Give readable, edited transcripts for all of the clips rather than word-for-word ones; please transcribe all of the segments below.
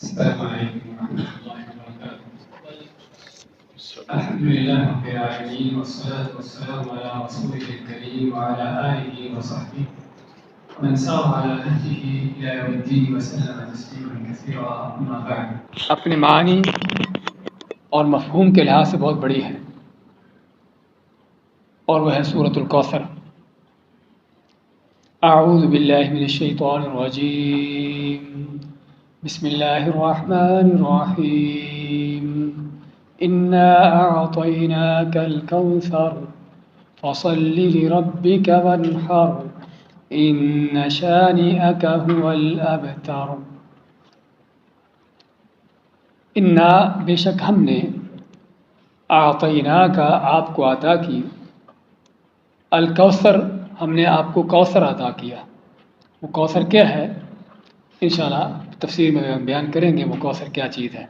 السلام عليكم ورحمة الله وبركاته. الحمد لله رب العالمين والصلاة والسلام على رسوله الكريم وعلى آله وصحبه ومن سار على نهجه إلى يوم الدين وسلم تسليما كثيرا. أما بعد. اپنے معنی اور مفہوم کے لحاظ سے بہت بڑی ہے اور وہ ہے سورۃ الکوثر. اعوذ باللہ من الشیطان الرجیم. بسم اللہ الرحمن الرحیم. انا اعطیناک الکوثر فصل لربک وانحر ان شانئک هو الابتر. انا بے شک ہم نے اعطیناک آپ کو عطا کی الکوثر ہم نے آپ کو کوثر عطا کیا. وہ کوثر کیا ہے انشاءاللہ تفسیر میں بیان کریں گے وہ کوثر کیا چیز ہے.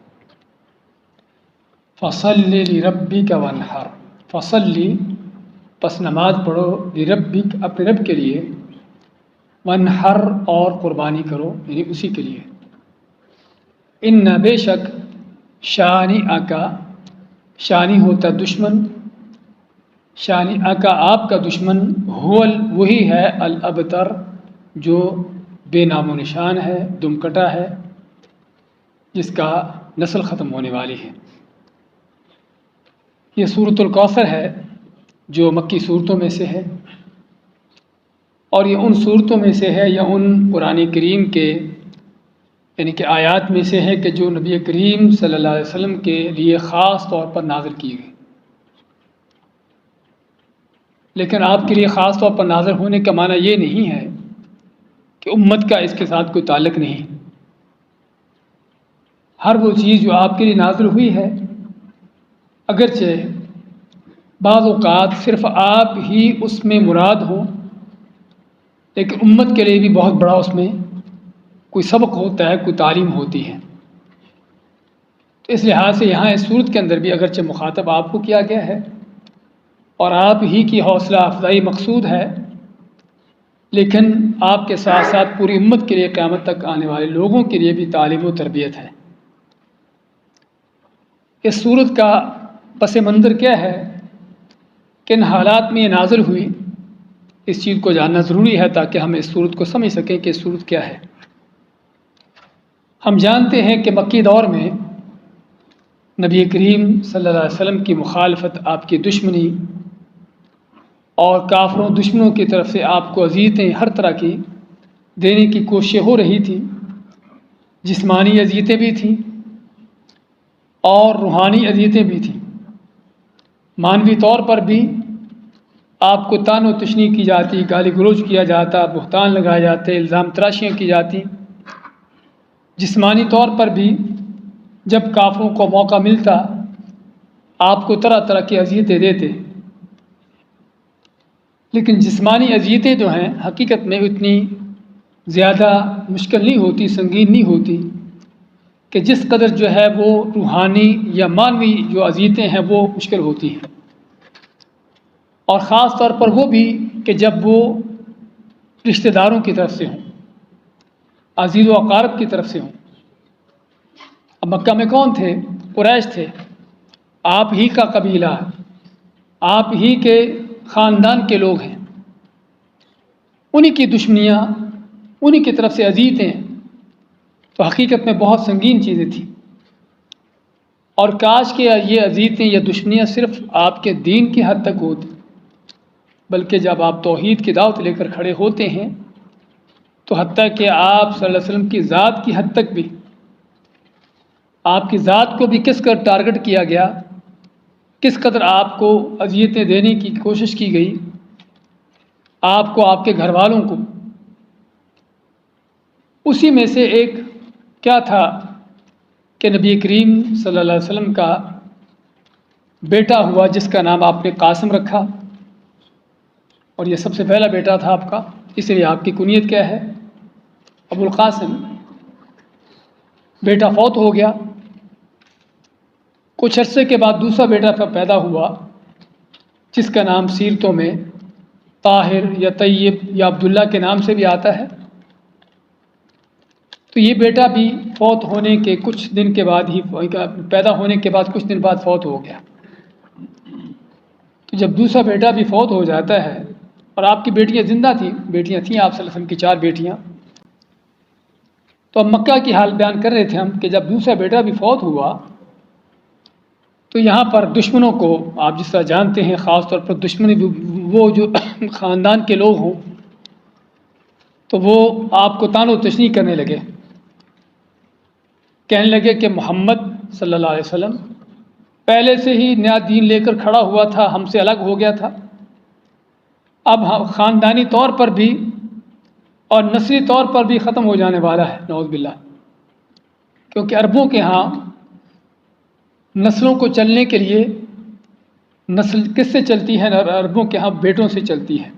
فصل لربک وانحر. فصلی پس نماز پڑھو لربک اپنے رب کے لیے وانحر اور قربانی کرو یعنی اسی کے لیے. ان بے شک شانی آکا شانی ہوتا دشمن شانی آکا آپ کا دشمن وہی ہے الابتر جو بے نام و نشان ہے دم کٹا ہے جس کا نسل ختم ہونے والی ہے. یہ سورۃ الکوثر ہے جو مکی صورتوں میں سے ہے اور یہ ان صورتوں میں سے ہے یا ان قرآن کریم کے یعنی کہ آیات میں سے ہے کہ جو نبی کریم صلی اللہ علیہ وسلم کے لیے خاص طور پر نازل کی گئی. لیکن آپ کے لیے خاص طور پر نازل ہونے کا معنی یہ نہیں ہے کہ امت کا اس کے ساتھ کوئی تعلق نہیں. ہر وہ چیز جو آپ کے لیے نازل ہوئی ہے اگرچہ بعض اوقات صرف آپ ہی اس میں مراد ہو لیکن امت کے لیے بھی بہت بڑا اس میں کوئی سبق ہوتا ہے کوئی تعلیم ہوتی ہے. تو اس لحاظ سے یہاں اس صورت کے اندر بھی اگرچہ مخاطب آپ کو کیا گیا ہے اور آپ ہی کی حوصلہ افزائی مقصود ہے لیکن آپ کے ساتھ ساتھ پوری امت کے لیے قیامت تک آنے والے لوگوں کے لیے بھی تعلیم و تربیت ہے. اس صورت کا پس منظر کیا ہے کن حالات میں یہ نازل ہوئی اس چیز کو جاننا ضروری ہے تاکہ ہم اس صورت کو سمجھ سکیں کہ اس صورت کیا ہے. ہم جانتے ہیں کہ مکی دور میں نبی کریم صلی اللہ علیہ وسلم کی مخالفت آپ کی دشمنی اور کافروں دشمنوں کی طرف سے آپ کو اذیتیں ہر طرح کی دینے کی کوششیں ہو رہی تھیں. جسمانی اذیتیں بھی تھیں اور روحانی اذیتیں بھی تھیں. معنوی طور پر بھی آپ کو طعن و تشنیع کی جاتی گالی گلوچ کیا جاتا بہتان لگائے جاتے الزام تراشیاں کی جاتی. جسمانی طور پر بھی جب کافروں کو موقع ملتا آپ کو طرح طرح کی اذیتیں دیتے. لیکن جسمانی اذیتیں جو ہیں حقیقت میں اتنی زیادہ مشکل نہیں ہوتی سنگین نہیں ہوتی کہ جس قدر جو ہے وہ روحانی یا معنوی جو اذیتیں ہیں وہ مشکل ہوتی ہیں. اور خاص طور پر وہ بھی کہ جب وہ رشتہ داروں کی طرف سے ہوں عزیز و اقارب کی طرف سے ہوں. اب مکہ میں کون تھے؟ قریش تھے. آپ ہی کا قبیلہ آپ ہی کے خاندان کے لوگ ہیں. انہی کی دشمنیاں انہی کی طرف سے اذیتیں تو حقیقت میں بہت سنگین چیزیں تھیں. اور کاش کہ یہ اذیتیں یا دشمنیاں صرف آپ کے دین کی حد تک ہوتی بلکہ جب آپ توحید کی دعوت لے کر کھڑے ہوتے ہیں تو حتیٰ کہ آپ صلی اللہ علیہ وسلم کی ذات کی حد تک بھی آپ کی ذات کو بھی کس قدر ٹارگٹ کیا گیا کس قدر آپ کو اذیتیں دینے کی کوشش کی گئی آپ کو آپ کے گھر والوں کو. اسی میں سے ایک کیا تھا کہ نبی کریم صلی اللہ علیہ وسلم کا بیٹا ہوا جس کا نام آپ نے قاسم رکھا اور یہ سب سے پہلا بیٹا تھا آپ کا اس لیے آپ کی کنیت کیا ہے ابو القاسم. بیٹا فوت ہو گیا. کچھ عرصے کے بعد دوسرا بیٹا پیدا ہوا جس کا نام سیرتوں میں طاہر یا طیب یا عبداللہ کے نام سے بھی آتا ہے. تو یہ بیٹا بھی فوت ہونے کے کچھ دن کے بعد ہی، پیدا ہونے کے بعد کچھ دن بعد فوت ہو گیا۔ تو جب دوسرا بیٹا بھی فوت ہو جاتا ہے اور آپ کی بیٹیاں زندہ تھیں، بیٹیاں تھیں آپ صلی اللہ علیہ وسلم کی 4 بیٹیاں، تو اب مکہ کی حال بیان کر رہے تھے ہم کہ جب دوسرا بیٹا بھی فوت ہوا تو یہاں پر دشمنوں کو، آپ جس طرح جانتے ہیں خاص طور پر دشمنی وہ جو خاندان کے لوگ ہوں تو وہ آپ کو طعن و تشنیع کرنے لگے، کہنے لگے کہ محمد صلی اللہ علیہ وسلم پہلے سے ہی نیا دین لے کر کھڑا ہوا تھا، ہم سے الگ ہو گیا تھا، اب خاندانی طور پر بھی اور نسلی طور پر بھی ختم ہو جانے والا ہے، نعوذ باللہ۔ کیونکہ عربوں کے ہاں نسلوں کو چلنے کے لیے نسل کس سے چلتی ہے؟ عربوں کے ہاں بیٹوں سے چلتی ہے۔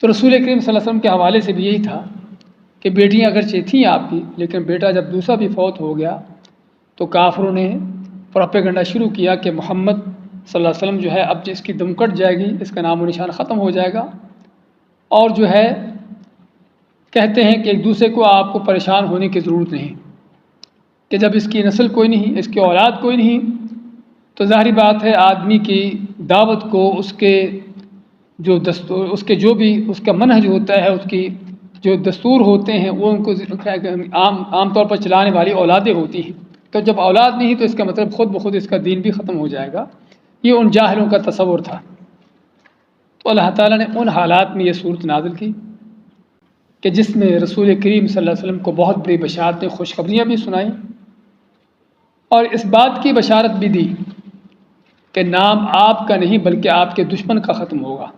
تو رسول کریم صلی اللہ علیہ وسلم کے حوالے سے بھی یہی تھا کہ بیٹیاں اگرچہ تھیں آپ کی، لیکن بیٹا جب دوسرا بھی فوت ہو گیا تو کافروں نے پروپیگنڈا شروع کیا کہ محمد صلی اللہ علیہ وسلم جو ہے اب اس کی دم کٹ جائے گی، اس کا نام و نشان ختم ہو جائے گا، اور جو ہے کہتے ہیں کہ ایک دوسرے کو آپ کو پریشان ہونے کی ضرورت نہیں، کہ جب اس کی نسل کوئی نہیں، اس کی اولاد کوئی نہیں، تو ظاہری بات ہے آدمی کی دعوت کو اس کے جو دستور، اس کے جو بھی اس کا منہج ہوتا ہے، اس کی جو دستور ہوتے ہیں وہ ان کو عام طور پر چلانے والی اولادیں ہوتی ہیں، تو جب اولاد نہیں تو اس کا مطلب خود بخود اس کا دین بھی ختم ہو جائے گا۔ یہ ان جاہلوں کا تصور تھا۔ تو اللہ تعالیٰ نے ان حالات میں یہ صورت نازل کی کہ جس میں رسول کریم صلی اللہ علیہ وسلم کو بہت بڑی بشارتیں، خوشخبریاں بھی سنائیں، اور اس بات کی بشارت بھی دی کہ نام آپ کا نہیں بلکہ آپ کے دشمن کا ختم ہوگا۔